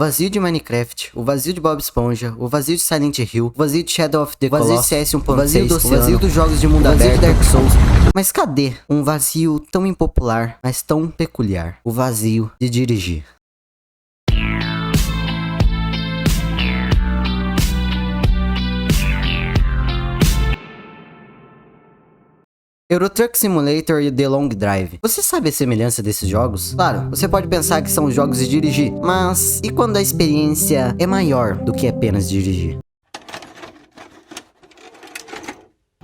vazio de Minecraft, o vazio de Bob Esponja, o vazio de Silent Hill, o vazio de Shadow of the Colossus, o vazio de CS 1.6, o vazio dos jogos de mundo aberto, Dark Souls. Mas cadê um vazio tão impopular, mas tão peculiar? O vazio de dirigir. Euro Truck Simulator e The Long Drive. Você sabe a semelhança desses jogos? Claro, você pode pensar que são jogos de dirigir, mas e quando a experiência é maior do que apenas dirigir?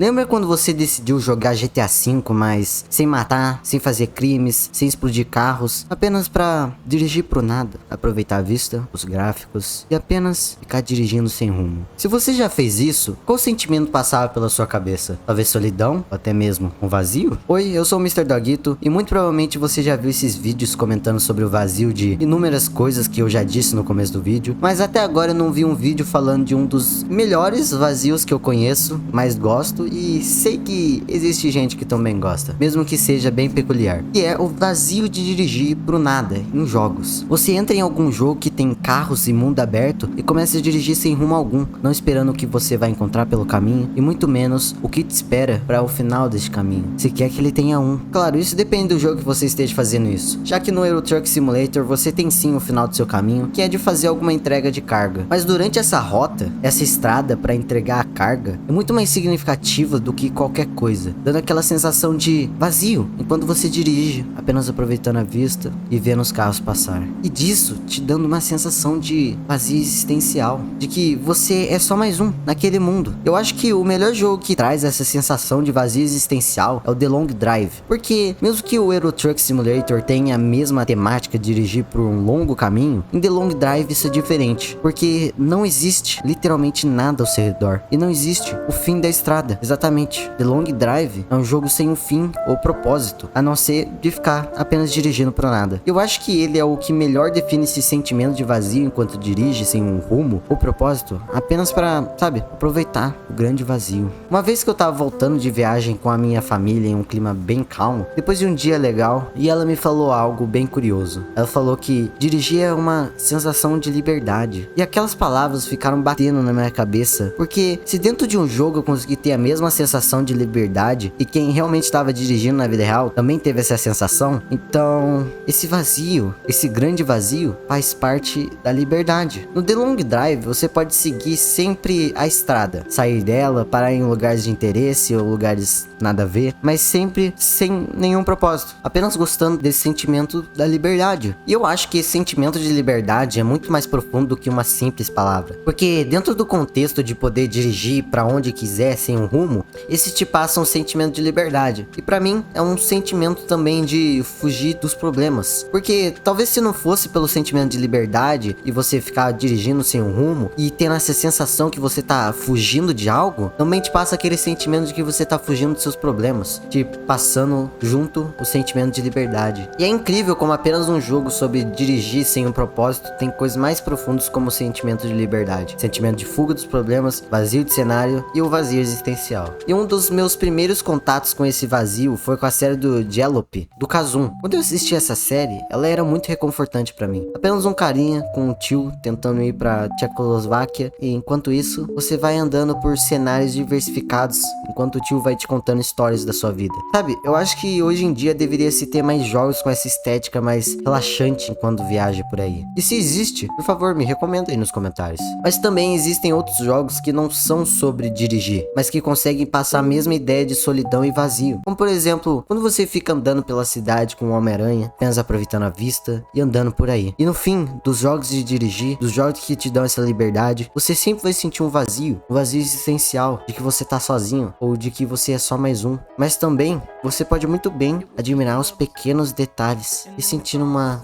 Lembra quando você decidiu jogar GTA V, mas sem matar, sem fazer crimes, sem explodir carros, apenas pra dirigir pro nada, aproveitar a vista, os gráficos e apenas ficar dirigindo sem rumo? Se você já fez isso, qual sentimento passava pela sua cabeça? Talvez solidão? Ou até mesmo um vazio? Oi, eu sou o Mr. Doguito e muito provavelmente você já viu esses vídeos comentando sobre o vazio de inúmeras coisas que eu já disse no começo do vídeo, mas até agora eu não vi um vídeo falando de um dos melhores vazios que eu conheço, mais gosto e sei que existe gente que também gosta, mesmo que seja bem peculiar, que é o vazio de dirigir pro nada em jogos. Você entra em algum jogo que tem carros e mundo aberto e começa a dirigir sem rumo algum, não esperando o que você vai encontrar pelo caminho e muito menos o que te espera para o final deste caminho, se quer que ele tenha um. Claro, isso depende do jogo que você esteja fazendo isso, já que no Euro Truck Simulator você tem sim o final do seu caminho, que é de fazer alguma entrega de carga, mas durante essa rota, essa estrada para entregar a carga é muito mais significativa do que qualquer coisa, dando aquela sensação de vazio enquanto você dirige, apenas aproveitando a vista e vendo os carros passar. E disso te dando uma sensação de vazio existencial, de que você é só mais um naquele mundo. Eu acho que o melhor jogo que traz essa sensação de vazio existencial é o The Long Drive, porque mesmo que o Euro Truck Simulator tenha a mesma temática de dirigir por um longo caminho, em The Long Drive isso é diferente, porque não existe literalmente nada ao seu redor, e não existe o fim da estrada. Exatamente. The Long Drive é um jogo sem um fim ou propósito, a não ser de ficar apenas dirigindo pro nada. Eu acho que ele é o que melhor define esse sentimento de vazio enquanto dirige sem um rumo ou propósito, apenas para, sabe, aproveitar o grande vazio. Uma vez que eu tava voltando de viagem com a minha família em um clima bem calmo, depois de um dia legal, e ela me falou algo bem curioso. Ela falou que dirigir é uma sensação de liberdade. E aquelas palavras ficaram batendo na minha cabeça, porque se dentro de um jogo eu conseguir ter a mesma sensação de liberdade e quem realmente estava dirigindo na vida real também teve essa sensação, então esse vazio, esse grande vazio faz parte da liberdade. No The Long Drive você pode seguir sempre a estrada, sair dela, parar em lugares de interesse ou lugares nada a ver, mas sempre sem nenhum propósito, apenas gostando desse sentimento da liberdade. E eu acho que esse sentimento de liberdade é muito mais profundo do que uma simples palavra, porque dentro do contexto de poder dirigir para onde quiser sem um rumo, esse te passa um sentimento de liberdade. E pra mim é um sentimento também de fugir dos problemas. Porque talvez se não fosse pelo sentimento de liberdade e você ficar dirigindo sem um rumo e tendo essa sensação que você tá fugindo de algo, também te passa aquele sentimento de que você tá fugindo dos seus problemas, te passando junto o sentimento de liberdade. E é incrível como apenas um jogo sobre dirigir sem um propósito tem coisas mais profundas como o sentimento de liberdade, sentimento de fuga dos problemas, vazio de cenário e o vazio existencial. E um dos meus primeiros contatos com esse vazio foi com a série do Jalop, do Kazum. Quando eu assisti essa série, ela era muito reconfortante pra mim. Apenas um carinha com um tio tentando ir pra Tchecoslováquia e enquanto isso, você vai andando por cenários diversificados, enquanto o tio vai te contando histórias da sua vida. Sabe, eu acho que hoje em dia deveria se ter mais jogos com essa estética mais relaxante enquanto viaja por aí. E se existe, por favor, me recomenda aí nos comentários. Mas também existem outros jogos que não são sobre dirigir, mas que conseguem passar a mesma ideia de solidão e vazio. Como por exemplo, quando você fica andando pela cidade com o Homem-Aranha, apenas aproveitando a vista e andando por aí. E no fim dos jogos de dirigir, dos jogos que te dão essa liberdade, você sempre vai sentir um vazio existencial de que você tá sozinho ou de que você é só mais um. Mas também você pode muito bem admirar os pequenos detalhes e sentir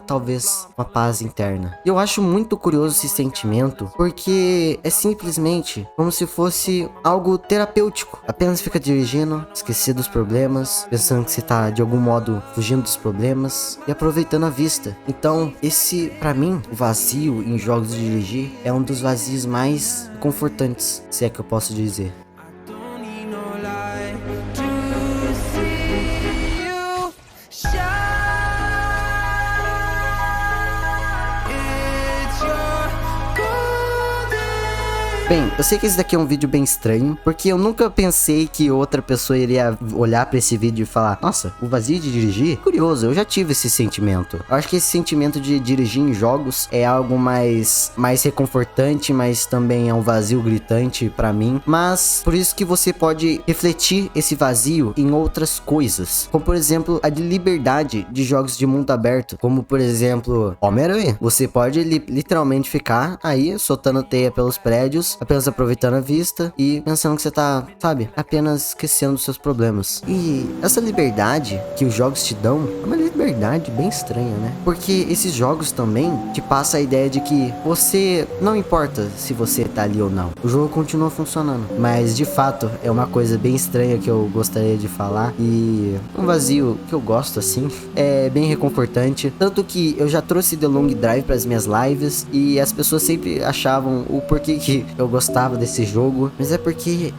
talvez uma paz interna. E eu acho muito curioso esse sentimento, porque é simplesmente como se fosse algo terapêutico. Apenas fica dirigindo, esquecer dos problemas, pensando que você tá de algum modo fugindo dos problemas e aproveitando a vista. Então esse, pra mim, o vazio em jogos de dirigir é um dos vazios mais confortantes, se é que eu posso dizer. Bem, eu sei que esse daqui é um vídeo bem estranho, porque eu nunca pensei que outra pessoa iria olhar pra esse vídeo e falar: nossa, o vazio de dirigir? Curioso, eu já tive esse sentimento. Eu acho que esse sentimento de dirigir em jogos é algo mais reconfortante, mas também é um vazio gritante pra mim. Mas por isso que você pode refletir esse vazio em outras coisas, como por exemplo a de liberdade de jogos de mundo aberto, como por exemplo Homem-Aranha. Você pode literalmente ficar aí soltando teia pelos prédios, apenas aproveitando a vista e pensando que você tá, sabe, apenas esquecendo dos seus problemas. E essa liberdade que os jogos te dão é uma liberdade bem estranha, né? Porque esses jogos também te passam a ideia de que você não importa se você tá ali ou não, o jogo continua funcionando. Mas de fato é uma coisa bem estranha que eu gostaria de falar, e um vazio que eu gosto assim, é bem reconfortante, tanto que eu já trouxe The Long Drive para as minhas lives e as pessoas sempre achavam o porquê que eu gostava desse jogo, mas é porque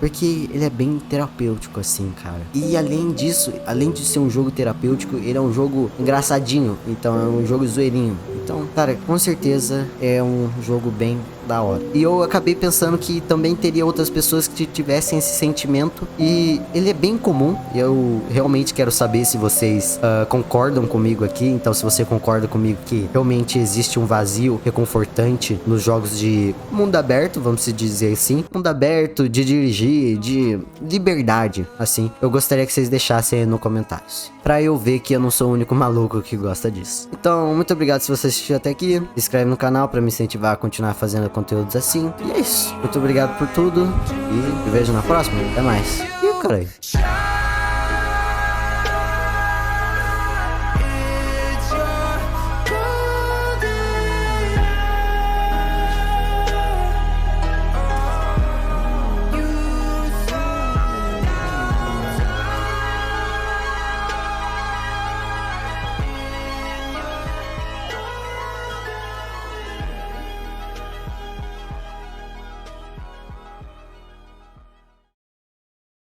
ele é bem terapêutico assim, cara. E além disso, além de ser um jogo terapêutico, ele é um jogo engraçadinho, então é um jogo zoeirinho. Então, cara, com certeza é um jogo bem da hora. E eu acabei pensando que também teria outras pessoas que tivessem esse sentimento, e ele é bem comum. Eu realmente quero saber se vocês concordam comigo aqui. Então, se você concorda comigo que realmente existe um vazio reconfortante nos jogos de mundo aberto, vamos dizer assim, mundo aberto, de dirigir, de liberdade, assim, eu gostaria que vocês deixassem aí nos comentários, pra eu ver que eu não sou o único maluco que gosta disso. Então, muito obrigado se você assistiu até aqui. Se inscreve no canal pra me incentivar a continuar fazendo conteúdos assim. E é isso. Muito obrigado por tudo. E me vejo na próxima. Até mais. Ih, caralho.